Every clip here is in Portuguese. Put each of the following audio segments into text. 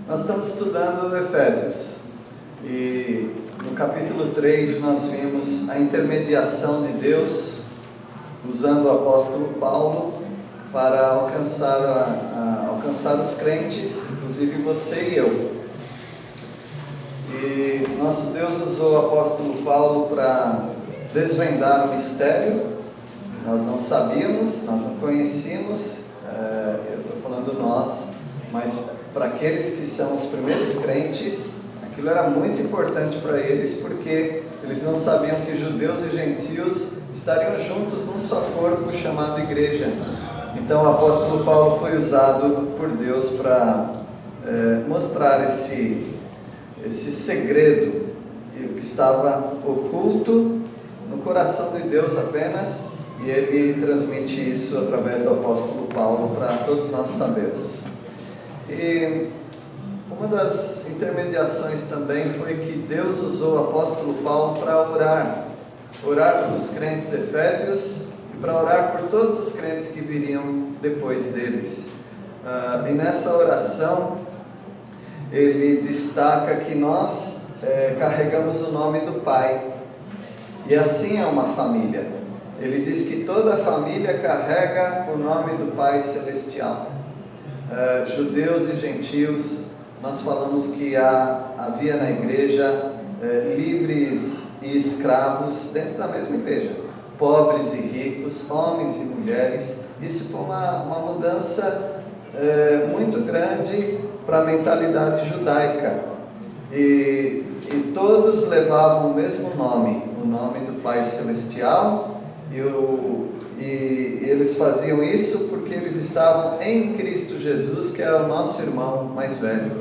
Nós estamos estudando Efésios e no capítulo 3 nós vimos a intermediação de Deus usando o apóstolo Paulo para alcançar os crentes, inclusive você e eu. E nosso Deus usou o apóstolo Paulo para desvendar o mistério que nós não sabíamos, nós não conhecíamos. Eu estou falando nós, mas para aqueles que são os primeiros crentes, aquilo era muito importante para eles, porque eles não sabiam que judeus e gentios estariam juntos num só corpo chamado igreja. Então o apóstolo Paulo foi usado por Deus para mostrar esse segredo que estava oculto no coração de Deus apenas, e ele transmite isso através do apóstolo Paulo para todos nós sabermos. E uma das intermediações também foi que Deus usou o apóstolo Paulo para orar pelos crentes efésios e para orar por todos os crentes que viriam depois deles. E nessa oração ele destaca que nós carregamos o nome do Pai, e assim é uma família. Ele diz que toda a família carrega o nome do Pai Celestial. Judeus e gentios, nós falamos que havia na igreja livres e escravos dentro da mesma igreja, pobres e ricos, homens e mulheres. Isso foi uma mudança muito grande para a mentalidade judaica, e todos levavam o mesmo nome, o nome do Pai Celestial, e eles faziam isso porque eles estavam em Cristo Jesus, que é o nosso irmão mais velho.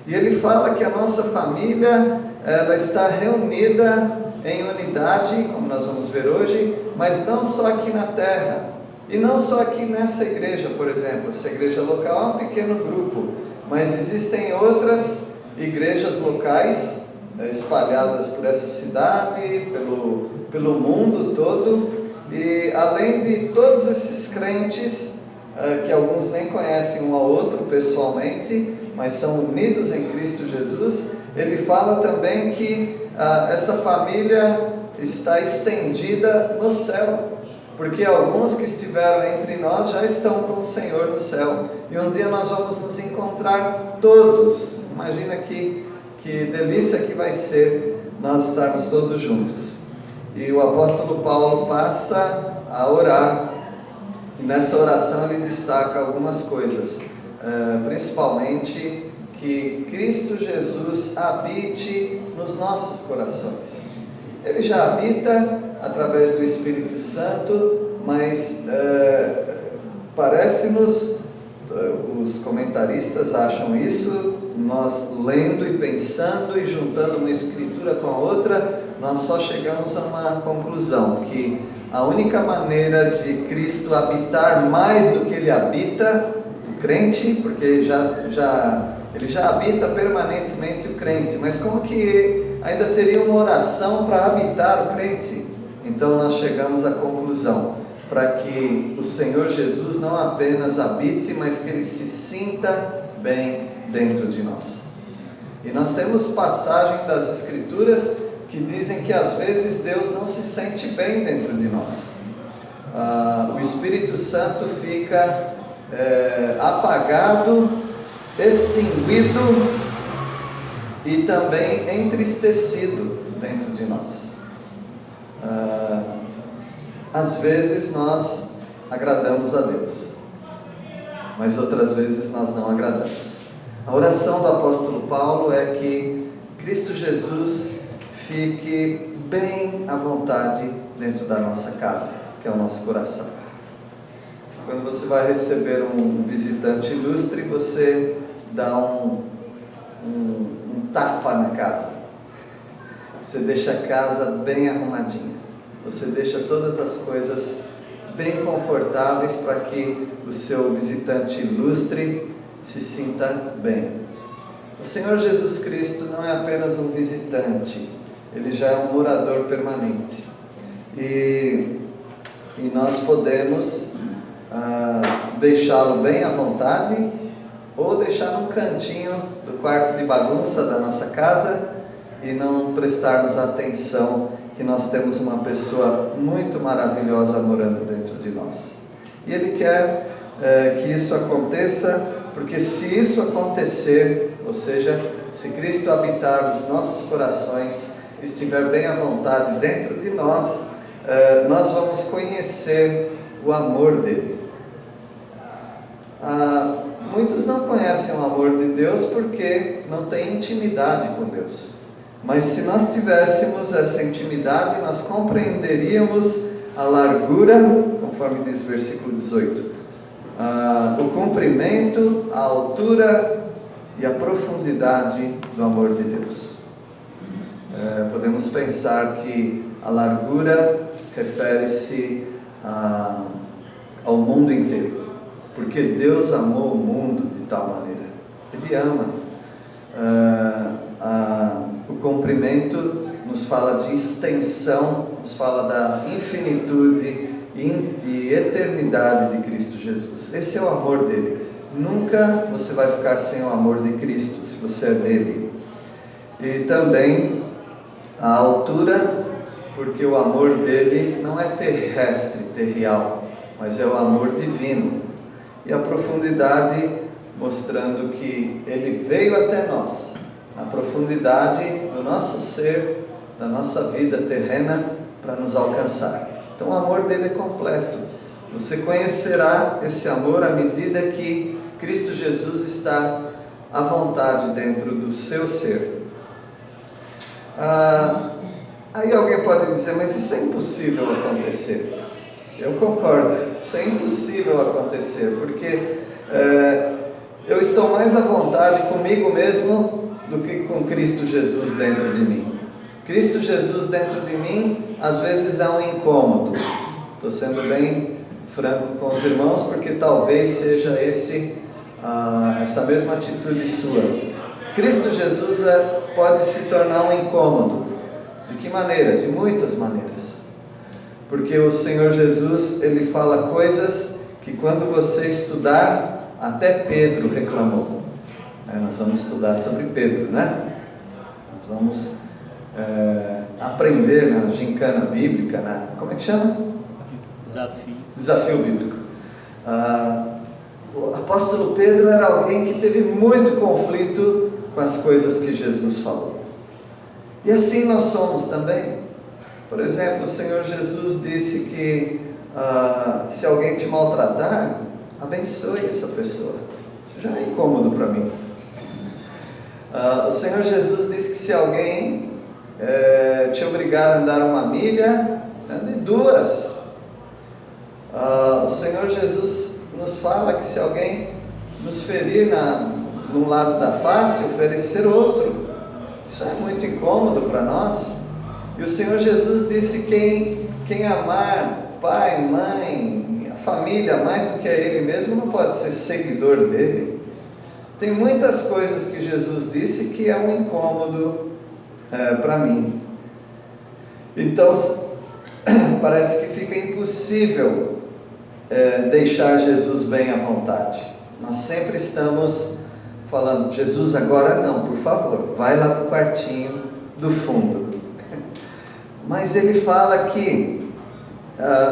E ele fala que a nossa família, ela está reunida em unidade, como nós vamos ver hoje, mas não só aqui na terra, e não só aqui nessa igreja, por exemplo. Essa igreja local é um pequeno grupo, mas existem outras igrejas locais espalhadas por essa cidade, pelo mundo todo. E além de todos esses crentes, que alguns nem conhecem um ao outro pessoalmente, mas são unidos em Cristo Jesus, ele fala também que essa família está estendida no céu, porque alguns que estiveram entre nós já estão com o Senhor no céu, e um dia nós vamos nos encontrar todos. Imagina que delícia que vai ser nós estarmos todos juntos. E o apóstolo Paulo passa a orar, e nessa oração ele destaca algumas coisas, principalmente que Cristo Jesus habite nos nossos corações. Ele já habita através do Espírito Santo, mas parece-nos, os comentaristas acham isso, nós lendo e pensando e juntando uma escritura com a outra, nós só chegamos a uma conclusão, que a única maneira de Cristo habitar mais do que Ele habita o crente, porque ele já habita permanentemente o crente, mas como que ainda teria uma oração para habitar o crente? Então nós chegamos à conclusão, para que o Senhor Jesus não apenas habite, mas que Ele se sinta bem dentro de nós. E nós temos passagem das Escrituras que dizem que às vezes Deus não se sente bem dentro de nós. O Espírito Santo fica apagado, extinguido e também entristecido dentro de nós. Às vezes nós agradamos a Deus, mas outras vezes nós não agradamos. A oração do apóstolo Paulo é que Cristo Jesus fique bem à vontade dentro da nossa casa, que é o nosso coração. Quando você vai receber um visitante ilustre, você dá um tapa na casa. Você deixa a casa bem arrumadinha. Você deixa todas as coisas bem confortáveis para que o seu visitante ilustre se sinta bem. O Senhor Jesus Cristo não é apenas um visitante, Ele já é um morador permanente. E nós podemos deixá-lo bem à vontade ou deixar num cantinho do quarto de bagunça da nossa casa e não prestarmos atenção que nós temos uma pessoa muito maravilhosa morando dentro de nós. E Ele quer que isso aconteça, porque se isso acontecer, ou seja, se Cristo habitar nos nossos corações, estiver bem à vontade dentro de nós, nós vamos conhecer o amor dele. Muitos não conhecem o amor de Deus porque não têm intimidade com Deus. Mas se nós tivéssemos essa intimidade, nós compreenderíamos a largura, conforme diz o versículo 18, o comprimento, a altura e a profundidade do amor de Deus. Podemos pensar que a largura refere-se ao mundo inteiro, porque Deus amou o mundo de tal maneira. Ele ama. O comprimento nos fala de extensão, nos fala da infinitude e eternidade de Cristo Jesus. Esse é o amor dele. Nunca você vai ficar sem o amor de Cristo, se você é dele. E também a altura, porque o amor dele não é terrestre, terreal, mas é o amor divino. E a profundidade, mostrando que ele veio até nós, na profundidade do nosso ser, da nossa vida terrena, para nos alcançar. Então o amor dele é completo. Você conhecerá esse amor à medida que Cristo Jesus está à vontade dentro do seu ser. Aí alguém pode dizer, mas isso é impossível acontecer. Eu concordo, isso é impossível acontecer, porque eu estou mais à vontade comigo mesmo do que com Cristo Jesus dentro de mim. Cristo Jesus dentro de mim, às vezes é um incômodo. Estou sendo bem franco com os irmãos, porque talvez seja essa mesma atitude sua. Cristo Jesus pode se tornar um incômodo. De que maneira? De muitas maneiras. Porque o Senhor Jesus, Ele fala coisas que quando você estudar, até Pedro reclamou. Nós vamos estudar sobre Pedro, né? Nós vamos aprender na gincana bíblica, como é que chama? Desafio bíblico. O apóstolo Pedro era alguém que teve muito conflito com as coisas que Jesus falou. E assim nós somos também. Por exemplo, o Senhor Jesus disse que se alguém te maltratar, abençoe essa pessoa. Isso já é incômodo para mim. O Senhor Jesus disse que se alguém te obrigar a andar uma milha, ande 2. O Senhor Jesus nos fala que se alguém nos ferir num lado da face, oferecer outro. Isso é muito incômodo para nós. E o Senhor Jesus disse que quem amar pai, mãe, a família mais do que a Ele mesmo não pode ser seguidor dele. Tem muitas coisas que Jesus disse que é um incômodo para mim. Então parece que fica impossível deixar Jesus bem à vontade. Nós sempre estamos falando, Jesus, agora não, por favor, vai lá para o quartinho do fundo. Mas Ele fala que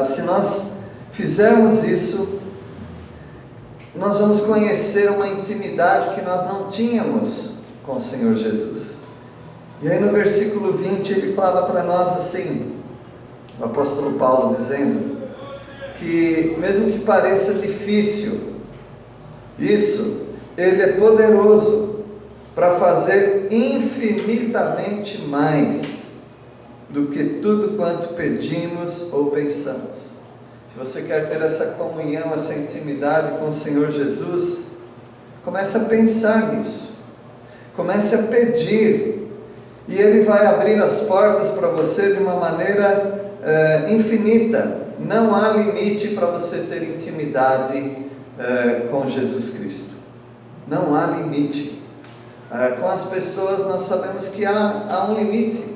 se nós fizermos isso, nós vamos conhecer uma intimidade que nós não tínhamos com o Senhor Jesus. E aí no versículo 20 ele fala para nós assim, o apóstolo Paulo dizendo, que mesmo que pareça difícil, isso, Ele é poderoso para fazer infinitamente mais do que tudo quanto pedimos ou pensamos. Se você quer ter essa comunhão, essa intimidade com o Senhor Jesus, comece a pensar nisso, comece a pedir, e Ele vai abrir as portas para você de uma maneira infinita. Não há limite para você ter intimidade com Jesus Cristo. Não há limite. Com as pessoas nós sabemos que há um limite.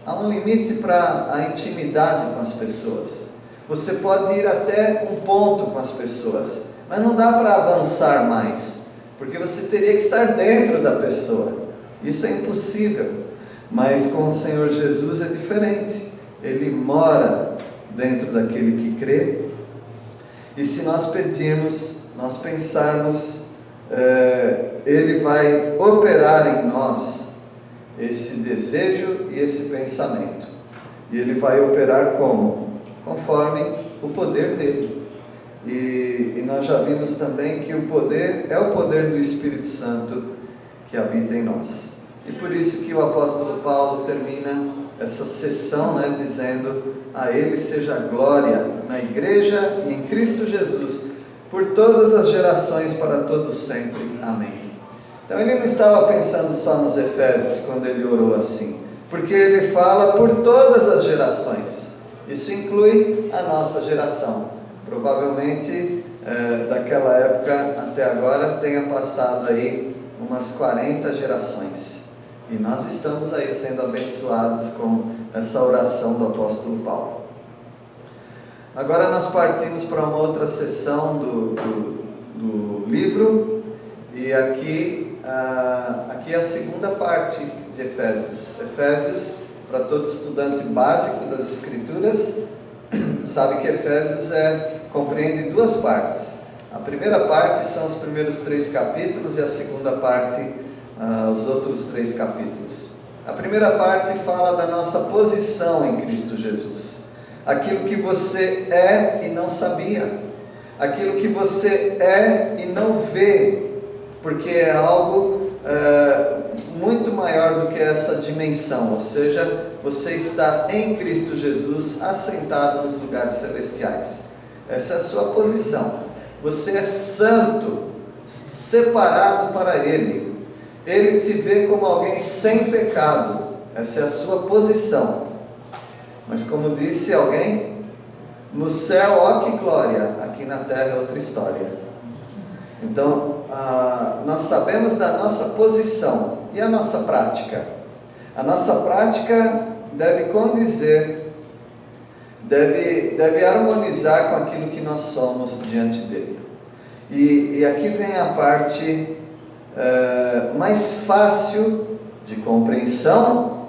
Há um limite para a intimidade com as pessoas. Você pode ir até um ponto com as pessoas, mas não dá para avançar mais, porque você teria que estar dentro da pessoa. Isso é impossível. Mas com o Senhor Jesus é diferente. Ele mora dentro daquele que crê. E se nós pedirmos, nós pensarmos, Ele vai operar em nós esse desejo e esse pensamento. E Ele vai operar como? Conforme o poder dele. E nós já vimos também que o poder é o poder do Espírito Santo que habita em nós. E por isso que o apóstolo Paulo termina essa sessão, dizendo: a Ele seja a glória na igreja e em Cristo Jesus, por todas as gerações, para todos sempre. Amém. Então ele não estava pensando só nos Efésios quando ele orou assim, porque ele fala por todas as gerações. Isso inclui a nossa geração. Provavelmente daquela época até agora tenha passado aí umas 40 gerações. E nós estamos aí sendo abençoados com essa oração do apóstolo Paulo. Agora nós partimos para uma outra sessão do livro. E aqui é a segunda parte de Efésios. Efésios, para todo estudante básico das Escrituras, sabe que Efésios compreende duas partes. A primeira parte são os primeiros 3 capítulos e a segunda parte os outros 3 capítulos. A primeira parte fala da nossa posição em Cristo Jesus. Aquilo que você é e não sabia. Aquilo que você é e não vê. Porque é algo muito maior do que essa dimensão. Ou seja, você está em Cristo Jesus, assentado nos lugares celestiais. Essa é a sua posição. Você é santo, separado para Ele. Ele te vê como alguém sem pecado. Essa é a sua posição. Mas como disse alguém, no céu, ó que glória, aqui na terra é outra história. Então, nós sabemos da nossa posição. E a nossa prática? A nossa prática deve condizer, deve harmonizar com aquilo que nós somos diante dele. E aqui vem a parte mais fácil de compreensão,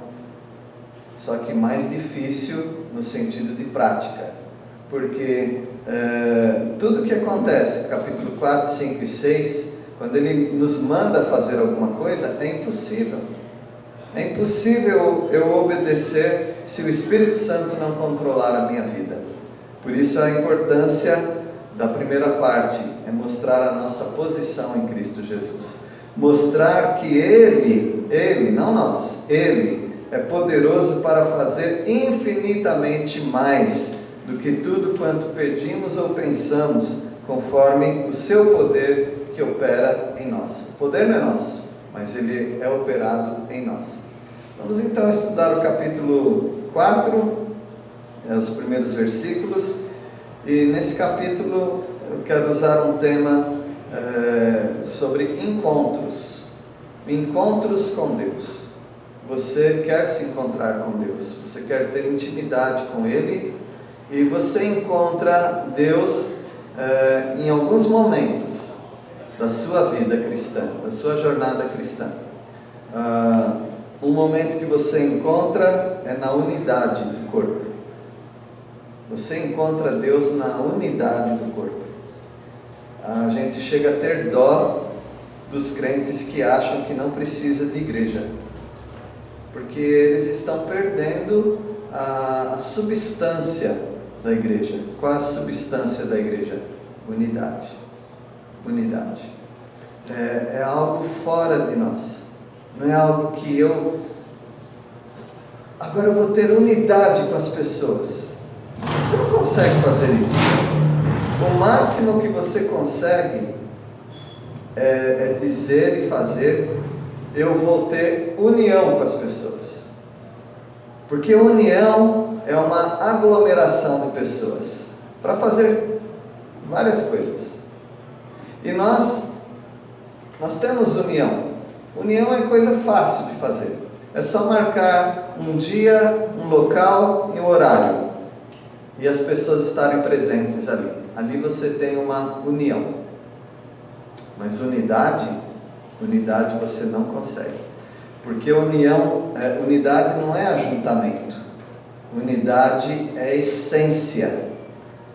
só que mais difícil no sentido de prática, porque tudo que acontece, capítulo 4, 5 e 6, quando ele nos manda fazer alguma coisa, é impossível. É impossível eu obedecer se o Espírito Santo não controlar a minha vida. Por isso a importância da primeira parte é mostrar a nossa posição em Cristo Jesus. Mostrar que Ele, não nós, Ele é poderoso para fazer infinitamente mais do que tudo quanto pedimos ou pensamos, conforme o seu poder que opera em nós. O poder não é nosso, mas ele é operado em nós. Vamos então estudar o capítulo 4, os primeiros versículos, e nesse capítulo eu quero usar um tema sobre encontros com Deus. Você quer se encontrar com Deus, você quer ter intimidade com Ele, e você encontra Deus em alguns momentos da sua vida cristã, da sua jornada cristã. Um momento que você encontra é na unidade do corpo. Você encontra Deus na unidade do corpo. A gente chega a ter dó dos crentes que acham que não precisa de igreja, porque eles estão perdendo a substância da igreja. Qual a substância da igreja? Unidade. Unidade. É algo fora de nós. Não é algo que agora eu vou ter unidade com as pessoas. Você não consegue fazer isso. O máximo que você consegue é dizer e fazer: eu vou ter união com as pessoas. Porque união é uma aglomeração de pessoas para fazer várias coisas. E nós temos união. União é coisa fácil de fazer. É só marcar um dia, um local e um horário, e as pessoas estarem presentes ali. Ali você tem uma união. Mas unidade você não consegue. Porque unidade não é ajuntamento. Unidade é essência.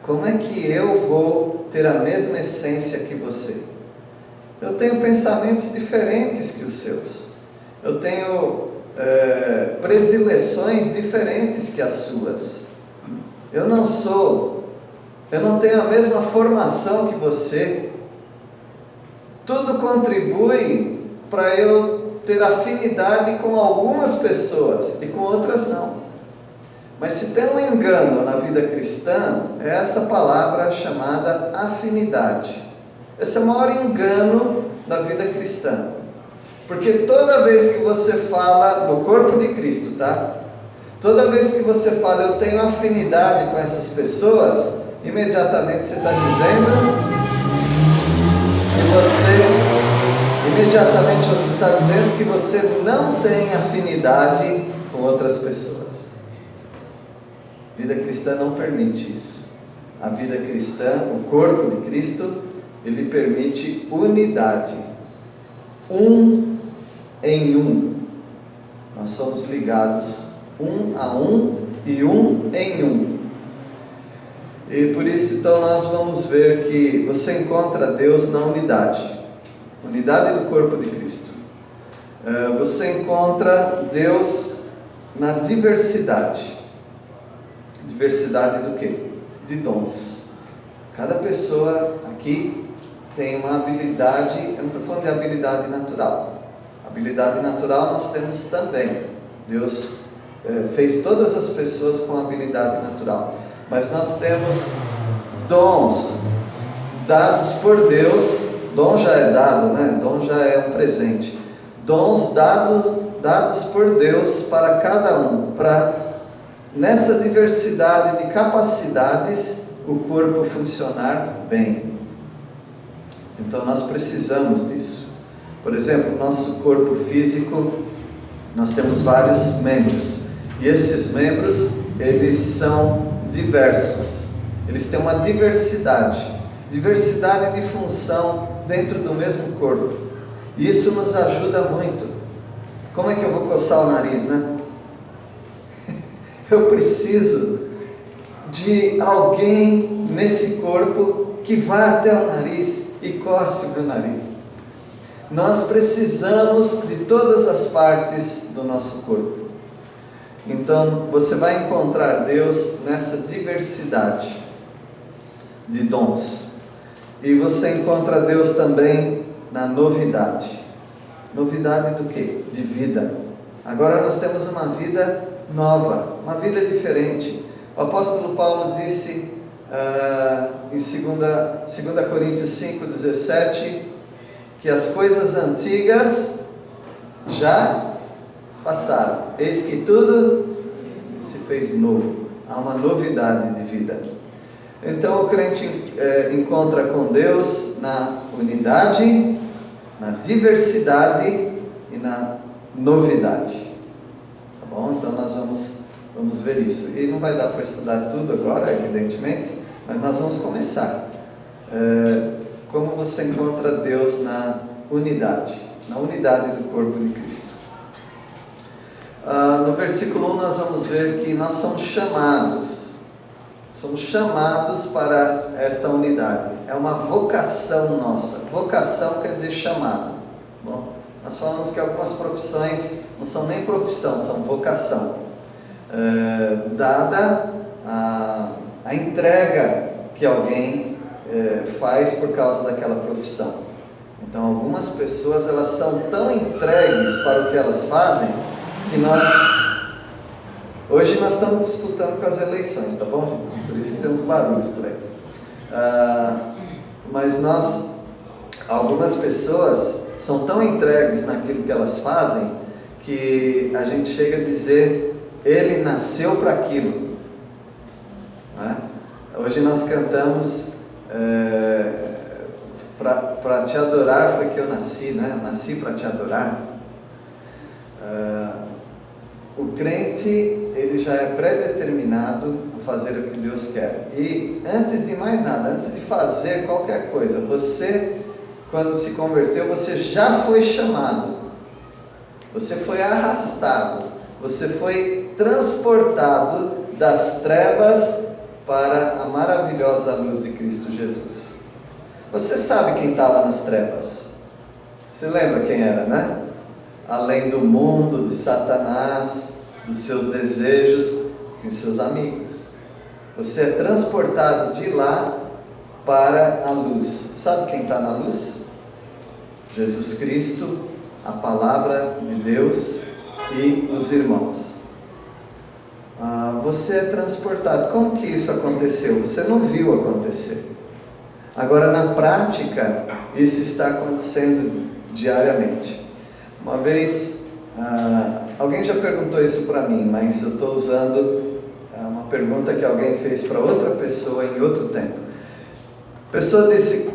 Como é que eu vou ter a mesma essência que você? Eu tenho pensamentos diferentes que os seus. Eu tenho predileções diferentes que as suas. Eu não tenho a mesma formação que você. Tudo contribui para eu ter afinidade com algumas pessoas e com outras não. Mas se tem um engano na vida cristã, é essa palavra chamada afinidade. Esse é o maior engano da vida cristã. Porque toda vez que você fala no corpo de Cristo, tá? Toda vez que você fala, eu tenho afinidade com essas pessoas, imediatamente você está dizendo que você não tem afinidade com outras pessoas. A vida cristã não permite isso. A vida cristã, o corpo de Cristo, ele permite unidade. Um em um. Nós somos ligados um a um e um em um. E por isso, então, nós vamos ver que você encontra Deus na unidade. Unidade do corpo de Cristo. Você encontra Deus na diversidade. Diversidade do quê? De dons. Cada pessoa aqui tem uma habilidade, eu não estou falando de habilidade natural. Habilidade natural nós temos também. Deus fez todas as pessoas com habilidade natural. Mas nós temos dons dados por Deus. Dom já é dado, né? Dom já é um presente. Dons dados por Deus para cada um, para nessa diversidade de capacidades o corpo funcionar bem. Então nós precisamos disso. Por exemplo, nosso corpo físico, nós temos vários membros. E esses membros, eles são diversos. Eles têm uma diversidade de função dentro do mesmo corpo. E isso nos ajuda muito. Como é que eu vou coçar o nariz, né? Eu preciso de alguém nesse corpo que vá até o nariz e coce o meu nariz. Nós precisamos de todas as partes do nosso corpo. Então, você vai encontrar Deus nessa diversidade de dons. E você encontra Deus também na novidade. Novidade do quê? De vida. Agora nós temos uma vida nova, uma vida diferente. O apóstolo Paulo disse em 2 Coríntios 5,17 que as coisas antigas já passaram, eis que tudo se fez novo. Há uma novidade de vida. Então o crente encontra com Deus na unidade, na diversidade e na novidade. Tá bom? Então nós vamos ver isso. E não vai dar para estudar tudo agora, evidentemente, mas nós vamos começar. Como você encontra Deus na unidade do corpo de Cristo. No versículo 1 nós vamos ver que nós somos chamados para esta unidade. É uma vocação nossa. Vocação quer dizer chamado. Bom, nós falamos que algumas profissões não são nem profissão, são vocação. Dada a entrega que alguém faz por causa daquela profissão. Então algumas pessoas elas são tão entregues para o que elas fazem que hoje nós estamos disputando com as eleições, tá bom, gente? Por isso que tem uns barulhos por aí. Mas algumas pessoas são tão entregues naquilo que elas fazem que a gente chega a dizer, ele nasceu para aquilo. Né? Hoje nós cantamos para te adorar foi que eu nasci, né? Eu nasci para te adorar. O crente, ele já é predeterminado a fazer o que Deus quer. E antes de mais nada, antes de fazer qualquer coisa, você quando se converteu, você já foi chamado, você foi arrastado, você foi transportado das trevas para a maravilhosa luz de Cristo Jesus. Você sabe quem estava nas trevas? Você lembra quem era, né? Além do mundo, de Satanás, dos seus desejos e os seus amigos. Você é transportado de lá para a luz. Sabe quem está na luz? Jesus Cristo, a palavra de Deus e os irmãos. Você é transportado. Como que isso aconteceu? Você não viu acontecer. Agora, na prática, isso está acontecendo diariamente. Uma vez, alguém já perguntou isso para mim, mas eu estou usando uma pergunta que alguém fez para outra pessoa em outro tempo. A pessoa disse,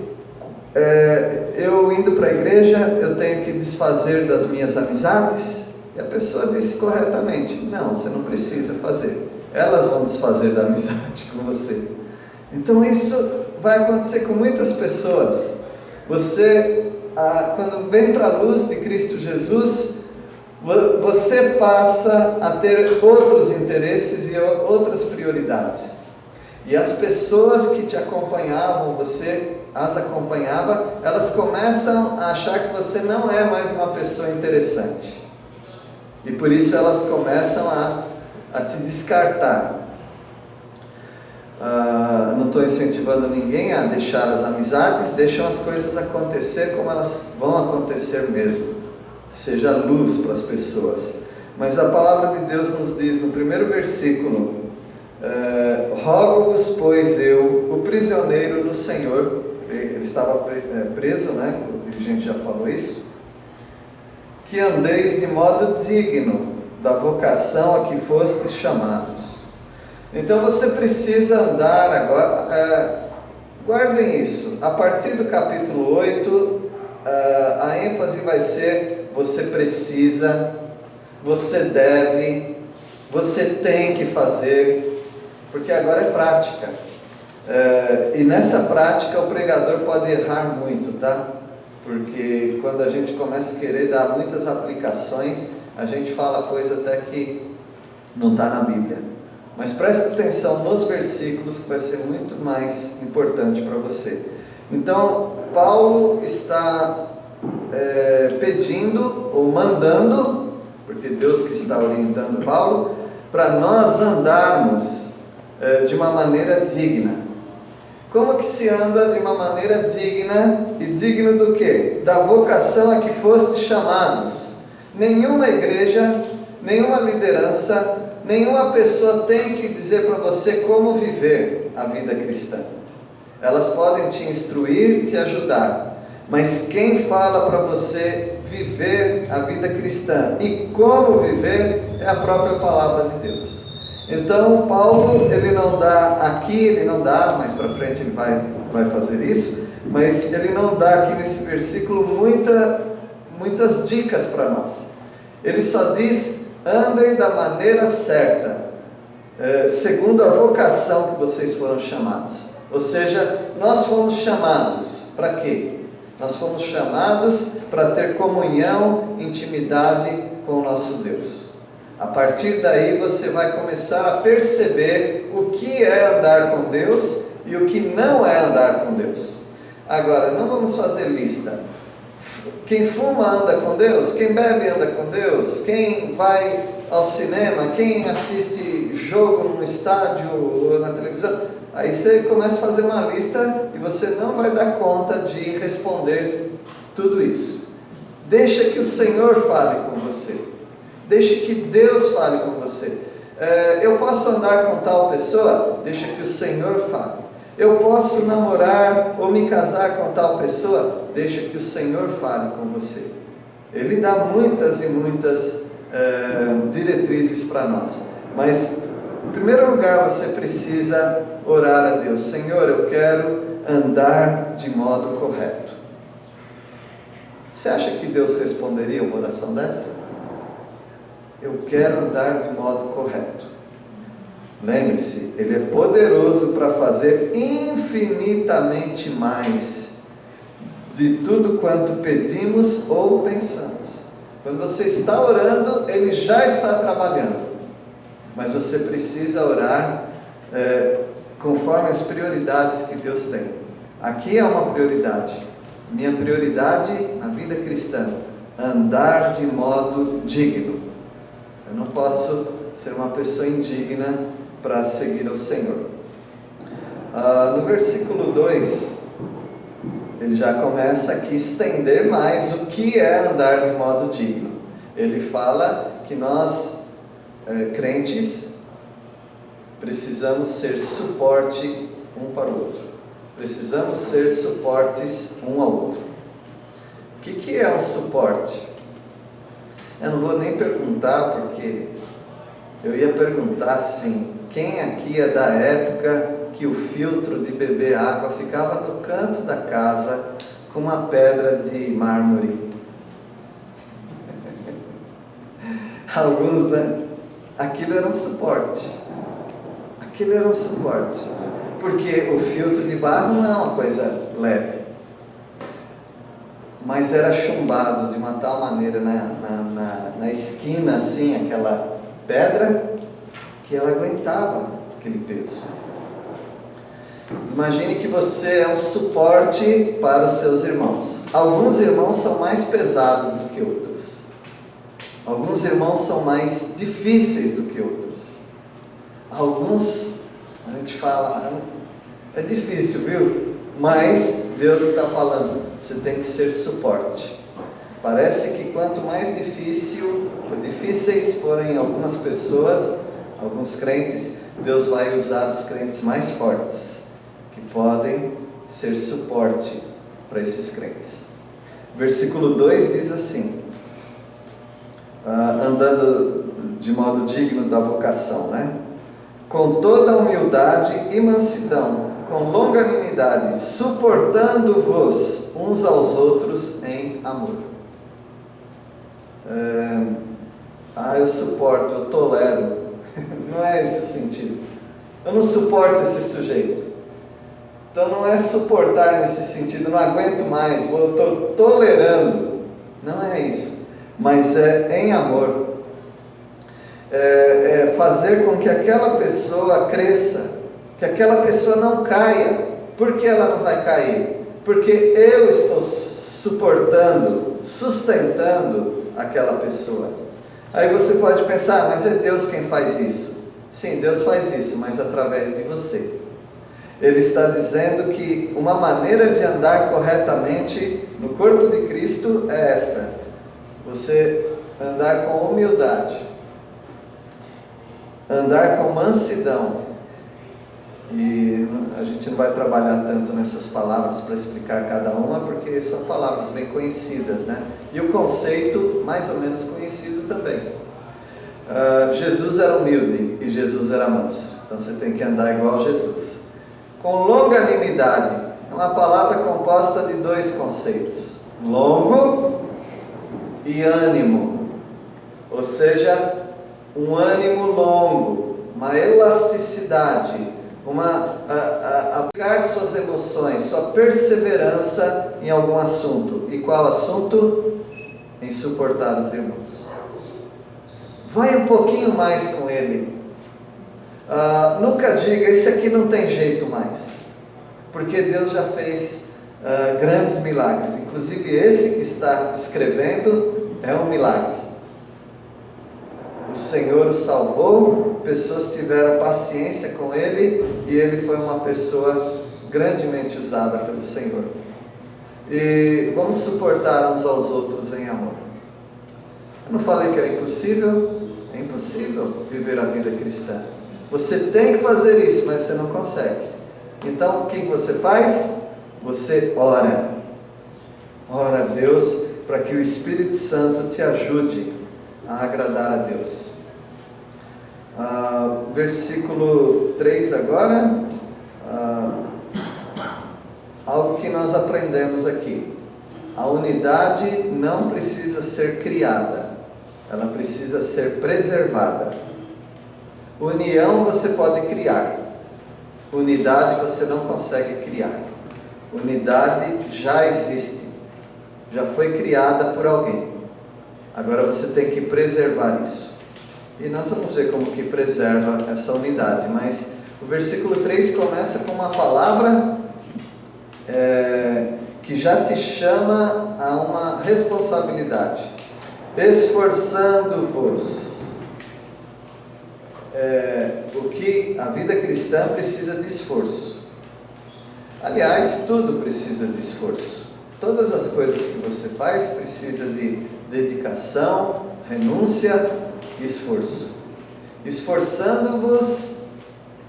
eu indo para a igreja, eu tenho que desfazer das minhas amizades? E a pessoa disse corretamente, não, você não precisa fazer. Elas vão desfazer da amizade com você. Então isso vai acontecer com muitas pessoas. Você, quando vem para a luz de Cristo Jesus, você passa a ter outros interesses e outras prioridades. E as pessoas que te acompanhavam, você as acompanhava, elas começam a achar que você não é mais uma pessoa interessante. E por isso elas começam a te descartar. Não estou incentivando ninguém a deixar as amizades, deixam as coisas acontecer como elas vão acontecer mesmo. Seja luz para as pessoas. Mas a palavra de Deus nos diz no primeiro versículo, rogo-vos, pois eu, o prisioneiro no Senhor, ele estava preso, né? O dirigente já falou isso, que andeis de modo digno da vocação a que fostes chamados. Então você precisa andar agora, guardem isso, a partir do capítulo 8, a ênfase vai ser, você precisa, você deve, você tem que fazer, porque agora é prática. E nessa prática o pregador pode errar muito, tá? Porque quando a gente começa a querer dar muitas aplicações, a gente fala coisa até que não está na Bíblia. Mas preste atenção nos versículos, que vai ser muito mais importante para você. Então, Paulo está pedindo ou mandando, porque Deus que está orientando Paulo, para nós andarmos de uma maneira digna. Como que se anda de uma maneira digna? E digno do quê? Da vocação a que foste chamados. Nenhuma igreja, nenhuma liderança, nenhuma pessoa tem que dizer para você como viver a vida cristã. Elas podem te instruir, te ajudar, mas quem fala para você viver a vida cristã e como viver é a própria palavra de Deus. Então Paulo, ele não dá aqui, ele não dá, mais para frente ele vai fazer isso, mas ele não dá aqui nesse versículo muitas dicas para nós. Ele só diz, andem da maneira certa, segundo a vocação que vocês foram chamados. Ou seja, nós fomos chamados para quê? Nós fomos chamados para ter comunhão, intimidade com o nosso Deus. A partir daí você vai começar a perceber o que é andar com Deus e o que não é andar com Deus. Agora, não vamos fazer lista. Quem fuma anda com Deus, quem bebe anda com Deus, quem vai ao cinema, quem assiste jogo no estádio ou na televisão, aí você começa a fazer uma lista e você não vai dar conta de responder tudo isso. Deixa que o Senhor fale com você. Deixa que Deus fale com você. Eu posso andar com tal pessoa? Deixa que o Senhor fale. Eu posso namorar ou me casar com tal pessoa? Deixa que o Senhor fale com você. Ele dá muitas e muitas diretrizes para nós. Mas, em primeiro lugar, você precisa orar a Deus. Senhor, eu quero andar de modo correto. Você acha que Deus responderia uma oração dessa? Eu quero andar de modo correto. Lembre-se, Ele é poderoso para fazer infinitamente mais de tudo quanto pedimos ou pensamos. Quando você está orando, Ele já está trabalhando, mas você precisa orar conforme as prioridades que Deus tem. Aqui é uma prioridade. Minha prioridade na vida cristã: andar de modo digno. Eu não posso ser uma pessoa indigna para seguir ao Senhor. No versículo 2, ele já começa aqui a estender mais o que é andar de modo digno. Ele fala que nós, crentes, precisamos ser suporte um para o outro. Precisamos ser suportes um ao outro. O que é um suporte? Eu não vou nem perguntar, porque eu ia perguntar assim: quem aqui é da época que o filtro de beber água ficava no canto da casa com uma pedra de mármore? Alguns, né? Aquilo era um suporte. Aquilo era um suporte. Porque o filtro de barro não é uma coisa leve. Mas era chumbado de uma tal maneira na esquina, assim, aquela pedra, que ela aguentava aquele peso. Imagine que você é um suporte para os seus irmãos. Alguns irmãos são mais pesados do que outros. Alguns irmãos são mais difíceis do que outros. Alguns, a gente fala, é difícil, viu? Mas Deus está falando, você tem que ser suporte. Parece que quanto mais difíceis forem algumas pessoas, alguns crentes, Deus vai usar os crentes mais fortes, que podem ser suporte para esses crentes. Versículo 2 diz assim: andando de modo digno da vocação, né? Com toda humildade e mansidão, com longanimidade, suportando-vos uns aos outros em amor. Eu suporto, eu tolero. Não é esse o sentido. Eu não suporto esse sujeito. Então não é suportar nesse sentido, não aguento mais, estou tolerando. Não é isso. Mas é em amor. É fazer com que aquela pessoa cresça, que aquela pessoa não caia. Por que ela não vai cair? Porque eu estou suportando, sustentando aquela pessoa. Aí você pode pensar, mas é Deus quem faz isso. Sim, Deus faz isso, mas através de você. Ele está dizendo que uma maneira de andar corretamente no corpo de Cristo é esta: você andar com humildade, andar com mansidão. E a gente não vai trabalhar tanto nessas palavras para explicar cada uma, porque são palavras bem conhecidas, né? E o conceito mais ou menos conhecido também. Jesus era humilde e Jesus era manso, então você tem que andar igual a Jesus. Com longanimidade, é uma palavra composta de dois conceitos: longo e ânimo, ou seja, um ânimo longo, uma elasticidade, aplicar suas emoções, sua perseverança em algum assunto. E qual assunto? Em suportar os irmãos. Vai um pouquinho mais com ele. Nunca diga, esse aqui não tem jeito mais, porque Deus já fez grandes milagres. Inclusive esse que está escrevendo é um milagre. O Senhor o salvou, pessoas tiveram paciência com ele, e ele foi uma pessoa grandemente usada pelo Senhor. E vamos suportar uns aos outros em amor. Eu não falei que era impossível? É impossível viver a vida cristã. Você tem que fazer isso, mas você não consegue. Então o que você faz? Você ora. Ora a Deus para que o Espírito Santo te ajude a agradar a Deus. Versículo 3 agora. Algo que nós aprendemos aqui: a unidade não precisa ser criada, ela precisa ser preservada. União você pode criar, unidade você não consegue criar. Unidade já existe. já foi criada por alguém. Agora você tem que preservar isso. E nós vamos ver como que preserva essa unidade. Mas o versículo 3 começa com uma palavra que já te chama a uma responsabilidade. Esforçando-vos. O que a vida cristã precisa de esforço. Aliás, tudo precisa de esforço. Todas as coisas que você faz precisa de dedicação, renúncia e esforço. Esforçando-vos,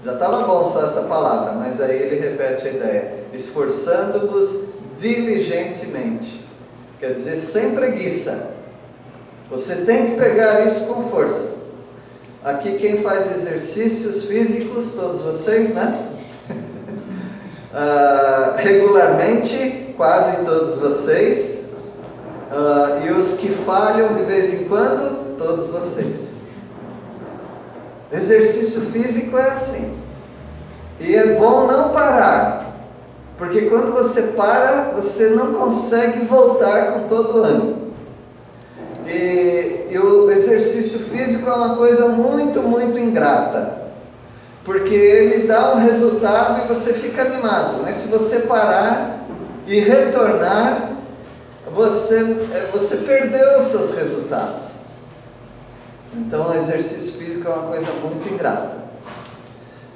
já estava bom só essa palavra, mas aí ele repete a ideia. Esforçando-vos diligentemente. Quer dizer, sem preguiça. Você tem que pegar isso com força. Aqui quem faz exercícios físicos, todos vocês, né? Regularmente, quase todos vocês. E os que falham de vez em quando, todos vocês. Exercício físico é assim. E é bom não parar. Porque quando você para, você não consegue voltar com todo o ânimo. E o exercício físico é uma coisa muito, muito ingrata. Porque ele dá um resultado e você fica animado. Mas se você parar e retornar, você perdeu os seus resultados. Então o exercício físico é uma coisa muito ingrata.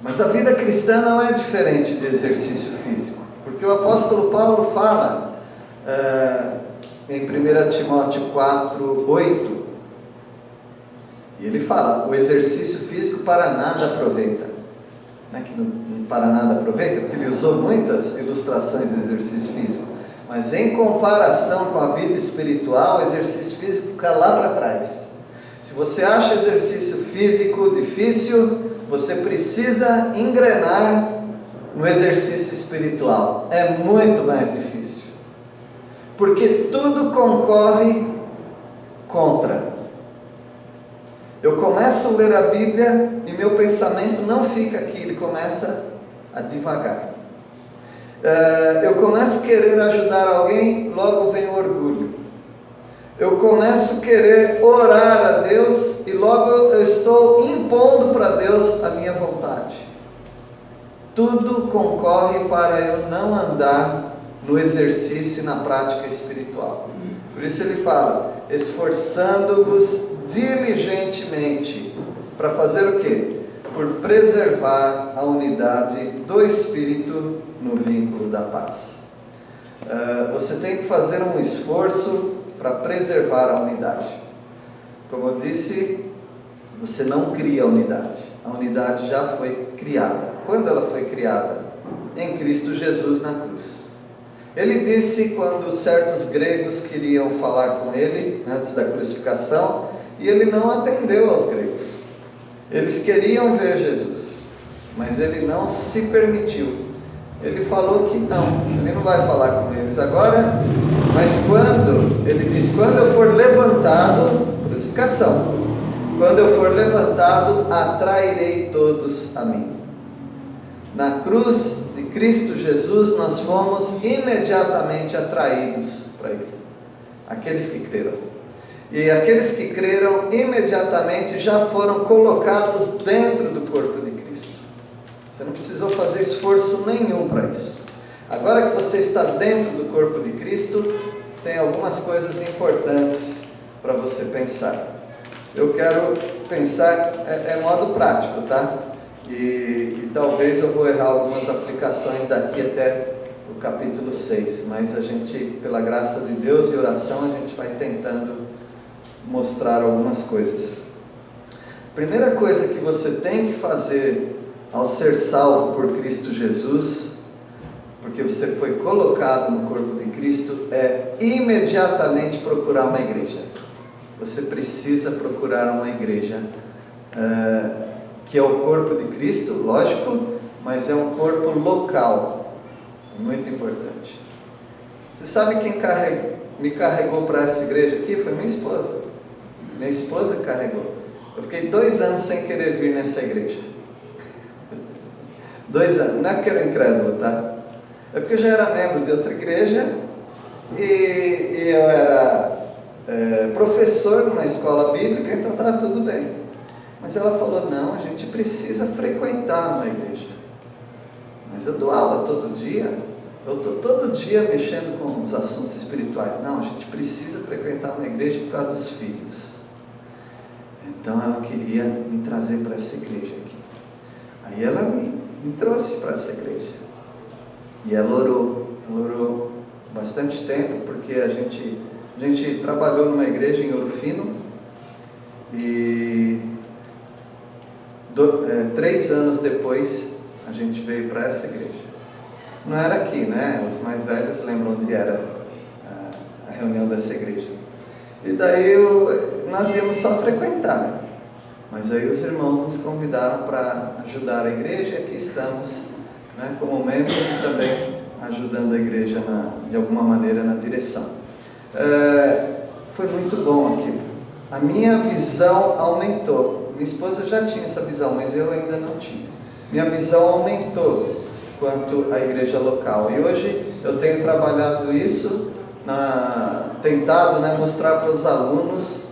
Mas a vida cristã não é diferente de exercício físico. Porque o apóstolo Paulo fala em 1 Timóteo 4:8, e ele fala: o exercício físico para nada aproveita. Não é que não para nada aproveita, porque ele usou muitas ilustrações de exercício físico, mas em comparação com a vida espiritual, o exercício físico fica lá para trás. Se você acha exercício físico difícil, você precisa engrenar no exercício espiritual. É muito mais difícil, porque tudo concorre contra. Eu começo a ler a Bíblia e meu pensamento não fica aqui, ele começa a divagar. Eu começo a querer ajudar alguém, logo vem o orgulho. Eu começo a querer orar a Deus e logo eu estou impondo para Deus a minha vontade. Tudo concorre para eu não andar no exercício e na prática espiritual. Por isso ele fala: esforçando-vos diligentemente. Para fazer o quê? Por preservar a unidade do Espírito no vínculo da paz. Você tem que fazer um esforço para preservar a unidade. Como eu disse, você não cria a unidade. A unidade já foi criada. Quando ela foi criada? Em Cristo Jesus na cruz. Ele disse quando certos gregos queriam falar com ele antes da crucificação, e ele não atendeu aos gregos. Eles queriam ver Jesus, mas ele não se permitiu. Ele falou que não, ele não vai falar com eles agora, mas ele disse: quando eu for levantado, crucificação, quando eu for levantado, atrairei todos a mim. Na cruz de Cristo Jesus, nós fomos imediatamente atraídos para Ele, aqueles que creram. E aqueles que creram imediatamente já foram colocados dentro do corpo de Cristo. Você não precisou fazer esforço nenhum para isso. Agora que você está dentro do corpo de Cristo, tem algumas coisas importantes para você pensar. Eu quero pensar, modo prático, tá? E talvez eu vou errar algumas aplicações daqui até o capítulo 6, mas a gente, pela graça de Deus e oração, a gente vai tentando mostrar algumas coisas. Primeira coisa que você tem que fazer ao ser salvo por Cristo Jesus, porque você foi colocado no corpo de Cristo, é imediatamente procurar uma igreja. Você precisa procurar uma igreja, que é o corpo de Cristo, lógico, mas é um corpo local, muito importante. Você sabe quem me carregou para essa igreja aqui? Foi minha esposa. Minha esposa carregou. Eu fiquei 2 anos sem querer vir nessa igreja. 2 anos, não é porque eu era incrédulo, tá? É porque eu já era membro de outra igreja, E eu era professor numa escola bíblica, então estava tudo bem. Mas ela falou, não, a gente precisa frequentar uma igreja. Mas eu dou aula todo dia, eu estou todo dia mexendo com os assuntos espirituais. Não, a gente precisa frequentar uma igreja por causa dos filhos. Então ela queria me trazer para essa igreja aqui. Aí ela me trouxe para essa igreja. E ela orou bastante tempo, porque a gente trabalhou numa igreja em Ouro Fino, e 3 anos depois a gente veio para essa igreja. Não era aqui, né? Os mais velhos lembram onde era a reunião dessa igreja. E daí nós íamos só frequentar. Mas aí os irmãos nos convidaram para ajudar a igreja, e aqui estamos, né, como membros e também ajudando a igreja de alguma maneira na direção. Foi muito bom aqui. A minha visão aumentou. Minha esposa já tinha essa visão, mas eu ainda não tinha. Minha visão aumentou quanto à igreja local. E hoje eu tenho trabalhado isso, tentado, né, mostrar para os alunos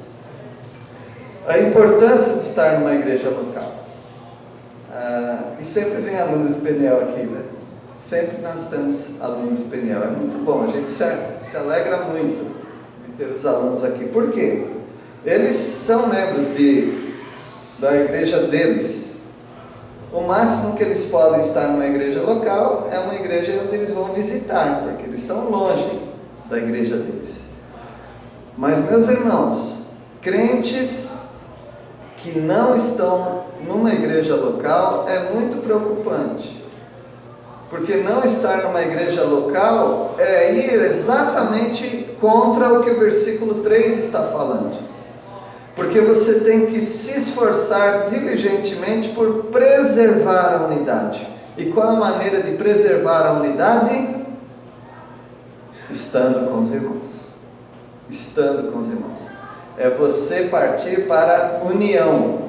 a importância de estar numa igreja local. E sempre vem alunos de Peniel aqui, né? Sempre nós temos alunos de Peniel. É muito bom, a gente se alegra muito de ter os alunos aqui. Por quê? Eles são membros da igreja deles. O máximo que eles podem estar numa igreja local é uma igreja onde eles vão visitar, porque eles estão longe da igreja deles. Mas, meus irmãos, crentes que não estão numa igreja local é muito preocupante. Porque não estar numa igreja local é ir exatamente contra o que o versículo 3 está falando. Porque você tem que se esforçar diligentemente por preservar a unidade. E qual a maneira de preservar a unidade? Estando com os irmãos. Estando com os irmãos. É você partir para a união.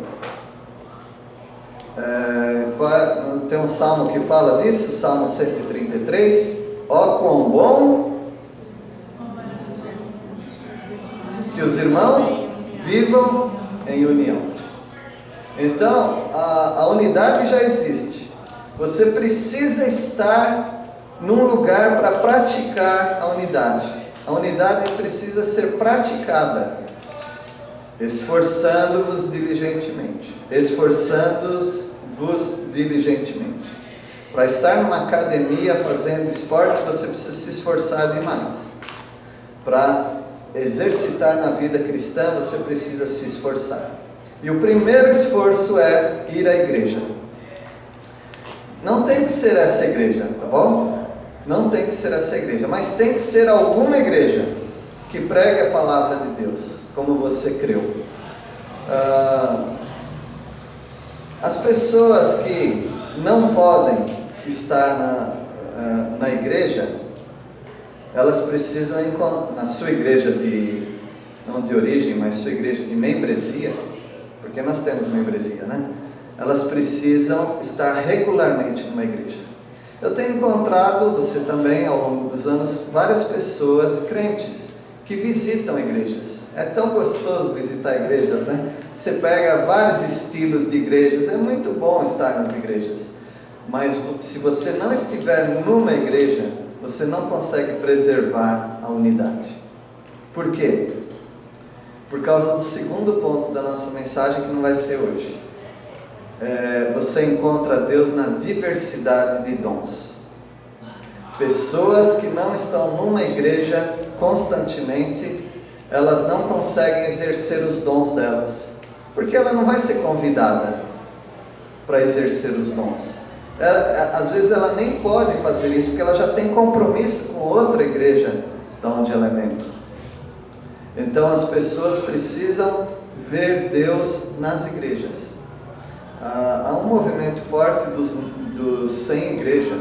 Tem um salmo que fala disso, Salmo 133. Ó quão bom que os irmãos vivam em união. Então, a unidade já existe. Você precisa estar num lugar para praticar a unidade. A unidade precisa ser praticada, esforçando-vos diligentemente. Esforçando-vos diligentemente. Para estar numa academia fazendo esporte, você precisa se esforçar demais. Para exercitar na vida cristã, você precisa se esforçar. E o primeiro esforço é ir à igreja. Não tem que ser essa igreja, tá bom? Não tem que ser essa igreja, mas tem que ser alguma igreja que pregue a palavra de Deus, como você creu. As pessoas que não podem estar na igreja, elas precisam, na sua igreja não de origem, mas sua igreja de membresia, porque nós temos membresia, né? Elas precisam estar regularmente numa igreja. Eu tenho encontrado, você também, ao longo dos anos, várias pessoas, crentes, que visitam igrejas. É tão gostoso visitar igrejas, né? Você pega vários estilos de igrejas, é muito bom estar nas igrejas. Mas se você não estiver numa igreja, você não consegue preservar a unidade. Por quê? Por causa do segundo ponto da nossa mensagem, que não vai ser hoje. Você encontra Deus na diversidade de dons. Pessoas que não estão numa igreja constantemente, elas não conseguem exercer os dons delas, porque ela não vai ser convidada para exercer os dons. Às vezes ela nem pode fazer isso, porque ela já tem compromisso com outra igreja de onde ela é membro. Então as pessoas precisam ver Deus nas igrejas. Há um movimento forte dos sem igreja,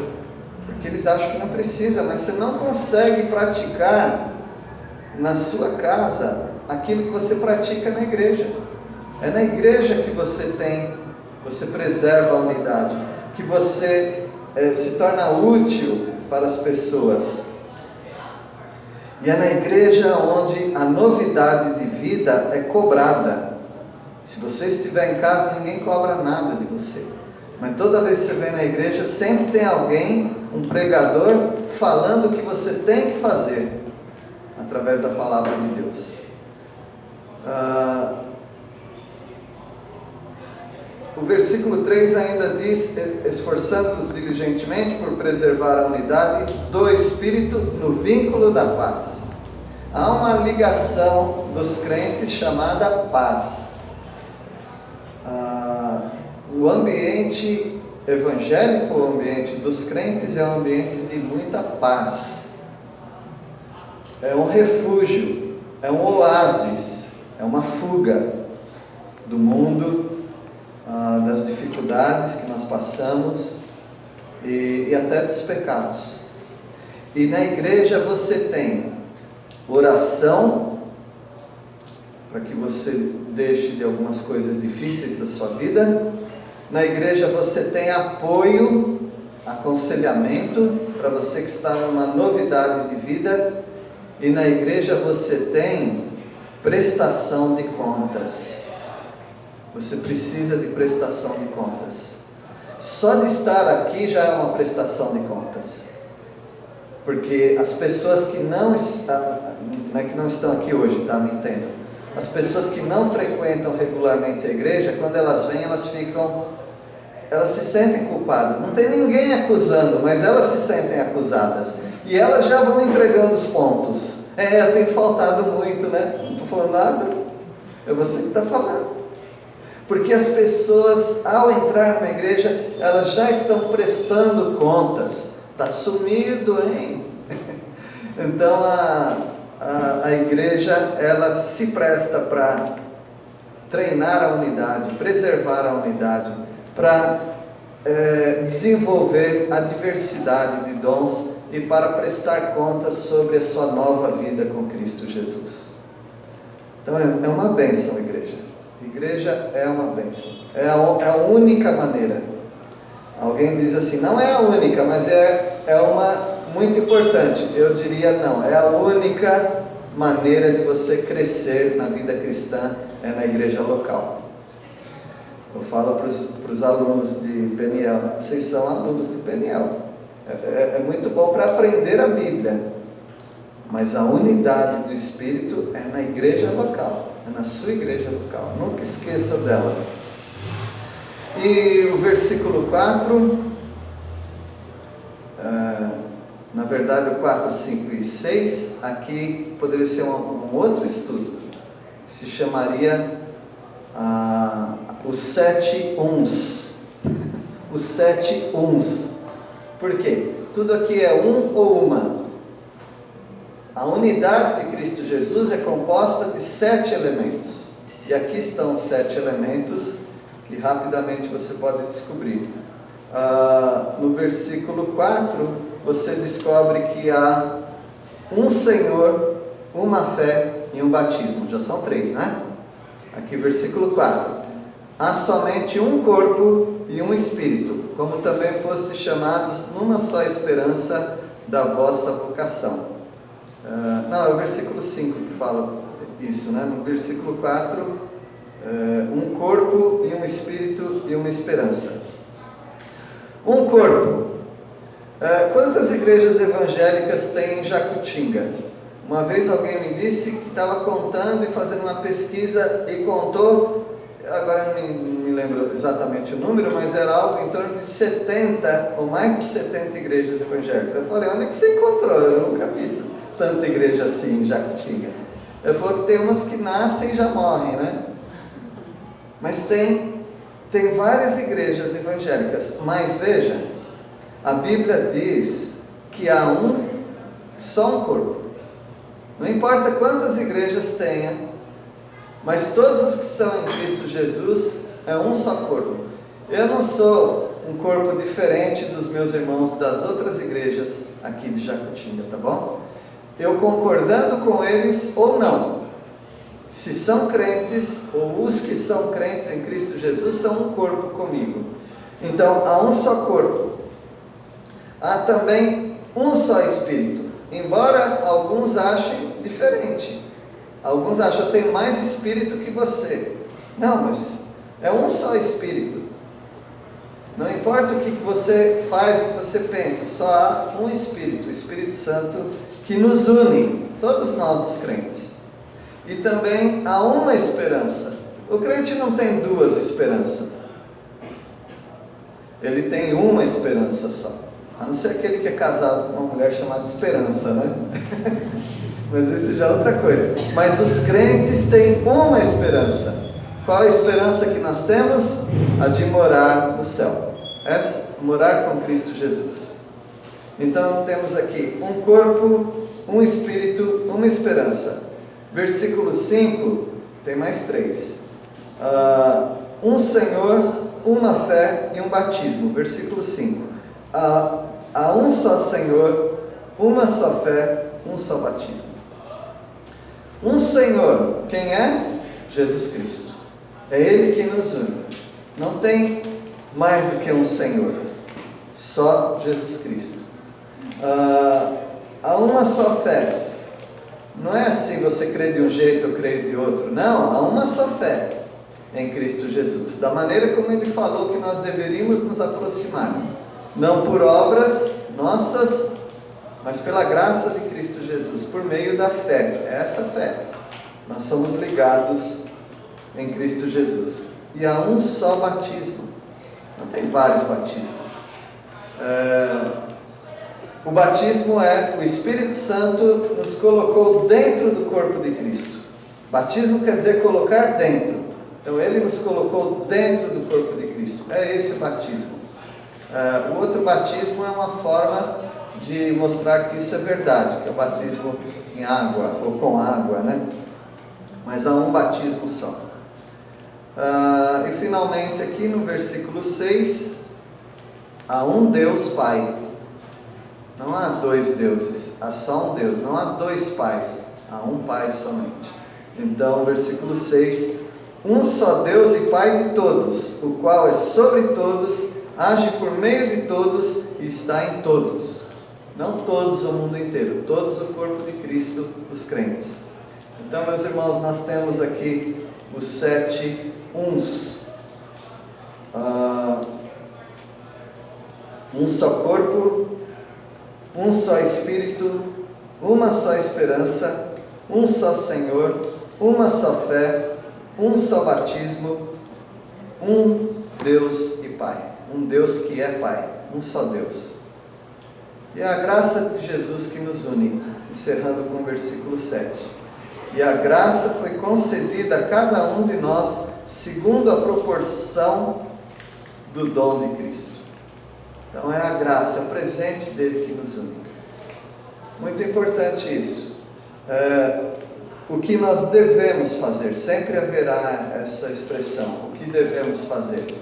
porque eles acham que não precisa, mas você não consegue praticar na sua casa aquilo que você pratica na igreja. É na igreja que você preserva a unidade, que você se torna útil para as pessoas. E é na igreja onde a novidade de vida é cobrada. Se você estiver em casa, ninguém cobra nada de você. Mas toda vez que você vem na igreja, sempre tem alguém, um pregador, falando o que você tem que fazer, através da palavra de Deus. O versículo 3 ainda diz: esforçando-nos diligentemente por preservar a unidade do Espírito no vínculo da paz. Há uma ligação dos crentes chamada paz. O ambiente evangélico, o ambiente dos crentes, é um ambiente de muita paz. É um refúgio, é um oásis, é uma fuga do mundo, das dificuldades que nós passamos e até dos pecados. E na igreja você tem oração, para que você deixe de algumas coisas difíceis da sua vida. Na igreja você tem apoio, aconselhamento, para você que está numa novidade de vida. E na igreja você tem prestação de contas. Você precisa de prestação de contas. Só de estar aqui já é uma prestação de contas. Porque as pessoas que não estão aqui hoje, tá? Me entendam. As pessoas que não frequentam regularmente a igreja, quando elas vêm, elas se sentem culpadas. Não tem ninguém acusando, mas elas se sentem acusadas. E elas já vão entregando os pontos. Eu tenho faltado muito, né? Não estou falando nada. É você que está falando. Porque as pessoas, ao entrar na igreja, elas já estão prestando contas. Está sumido, hein? Então a igreja, ela se presta para treinar a unidade, preservar a unidade, para desenvolver a diversidade de dons e para prestar contas sobre a sua nova vida com Cristo Jesus. Então é uma bênção, igreja. Igreja é uma bênção. É a única maneira. Alguém diz assim, não é a única, mas é uma muito importante. Eu diria não, é a única maneira de você crescer na vida cristã, é na igreja local. Eu falo para os alunos de Peniel, vocês são alunos de Peniel. É muito bom para aprender a Bíblia, mas a unidade do Espírito é na igreja local, é na sua igreja local. Nunca esqueça dela. E o versículo 4, na verdade o 4, 5 e 6, aqui poderia ser um outro estudo, que se chamaria os 7 uns. Os 7 uns. Por quê? Tudo aqui é um ou uma. A unidade de Cristo Jesus é composta de 7 elementos. E aqui estão os 7 elementos que rapidamente você pode descobrir. No versículo 4, você descobre que há um Senhor, uma fé e um batismo. Já são 3, né? Aqui versículo 4. Há somente um corpo e um espírito, como também fostes chamados numa só esperança da vossa vocação. Não, é o versículo 5 que fala isso, né? No versículo 4, um corpo e um espírito e uma esperança. Um corpo. Quantas igrejas evangélicas tem em Jacutinga? Uma vez alguém me disse que estava contando e fazendo uma pesquisa e contou, agora não me lembro exatamente o número, mas era algo em torno de 70 ou mais de 70 igrejas evangélicas. Eu falei, onde é que você encontrou? Eu nunca vi tanta igreja assim em Jacutinga. Ele falou que tem umas que nascem e já morrem, né? Mas tem várias igrejas evangélicas. Mas veja, a Bíblia diz que há só um corpo. Não importa quantas igrejas tenha, mas todas as que são em Cristo Jesus é um só corpo. Eu não sou um corpo diferente dos meus irmãos das outras igrejas aqui de Jacutinga, tá bom? Eu concordando com eles ou não, se são crentes, ou os que são crentes em Cristo Jesus são um corpo comigo. Então há um só corpo. Há também um só Espírito. embora alguns achem diferente. Alguns acham, eu tenho mais espírito que você. Não, mas é um só espírito. Não importa o que você faz, o que você pensa, só há um espírito, o Espírito Santo, que nos une, todos nós os crentes. E também há uma esperança. O crente não tem duas esperanças. Ele tem uma esperança só. A não ser aquele que é casado com uma mulher chamada Esperança, né? Mas isso já é outra coisa. Mas os crentes têm uma esperança. Qual a esperança que nós temos? A de morar no céu. Essa, morar com Cristo Jesus. Então temos aqui um corpo, um espírito, uma esperança. Versículo 5, tem mais 3. Um Senhor, uma fé e um batismo. Versículo 5. Há um só Senhor, uma só fé, um só batismo. Um Senhor, quem é? Jesus Cristo. É Ele quem nos une. Não tem mais do que um Senhor. Só Jesus Cristo. Há uma só fé. Não é assim, você crê de um jeito, eu creio de outro. Não, há uma só fé em Cristo Jesus. Da maneira como Ele falou que nós deveríamos nos aproximar. Não por obras nossas, mas pela graça de Cristo Jesus, por meio da fé. É essa fé. Nós somos ligados em Cristo Jesus. E há um só batismo. Não tem vários batismos. O batismo é, o Espírito Santo nos colocou dentro do corpo de Cristo. Batismo quer dizer colocar dentro. Então Ele nos colocou dentro do corpo de Cristo. É esse o batismo. O outro batismo é uma forma de mostrar que isso é verdade, que é o batismo em água, ou com água, né? Mas há um batismo só. E finalmente aqui no versículo 6, há um Deus Pai. Não há dois deuses, há só um Deus, não há dois pais, há um Pai somente. Então, versículo 6, um só Deus e Pai de todos, o qual é sobre todos, age por meio de todos e está em todos. Não todos o mundo inteiro, todos o corpo de Cristo, os crentes. Então, meus irmãos, nós temos aqui os 7 uns. Um só corpo, um só Espírito, uma só esperança, um só Senhor, uma só fé, um só batismo, um Deus e Pai. Um Deus que é Pai, um só Deus. E a graça de Jesus que nos une, encerrando com o versículo 7. E a graça foi concedida a cada um de nós segundo a proporção do dom de Cristo. Então é a graça, é o presente dele que nos une. Muito importante isso. O que nós devemos fazer, sempre haverá essa expressão, o que devemos fazer?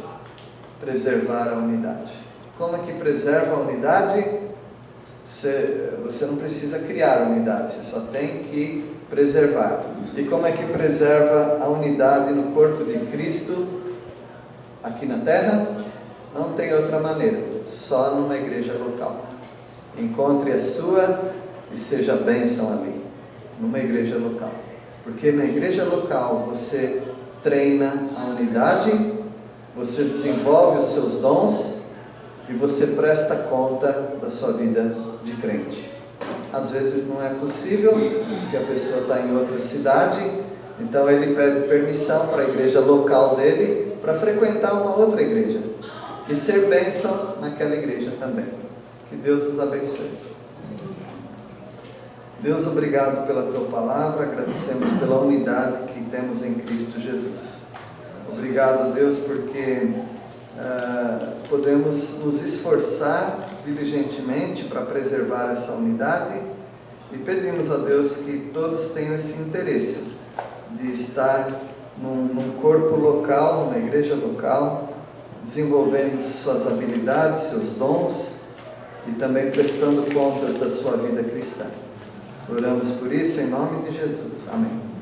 Preservar a unidade. Como é que preserva a unidade? Você não precisa criar a unidade, você só tem que preservar. E como é que preserva a unidade no corpo de Cristo aqui na terra? Não tem outra maneira, só numa igreja local. Encontre a sua e seja bênção ali, numa igreja local. Porque na igreja local você treina a unidade, você desenvolve os seus dons e você presta conta da sua vida de crente. Às vezes não é possível, porque a pessoa está em outra cidade, então ele pede permissão para a igreja local dele para frequentar uma outra igreja. E ser bênção naquela igreja também. Que Deus os abençoe. Deus, obrigado pela Tua palavra, agradecemos pela unidade que temos em Cristo Jesus. Obrigado, Deus, porque podemos nos esforçar diligentemente para preservar essa unidade e pedimos a Deus que todos tenham esse interesse de estar num corpo local, numa igreja local, desenvolvendo suas habilidades, seus dons e também prestando contas da sua vida cristã. Oramos por isso em nome de Jesus. Amém.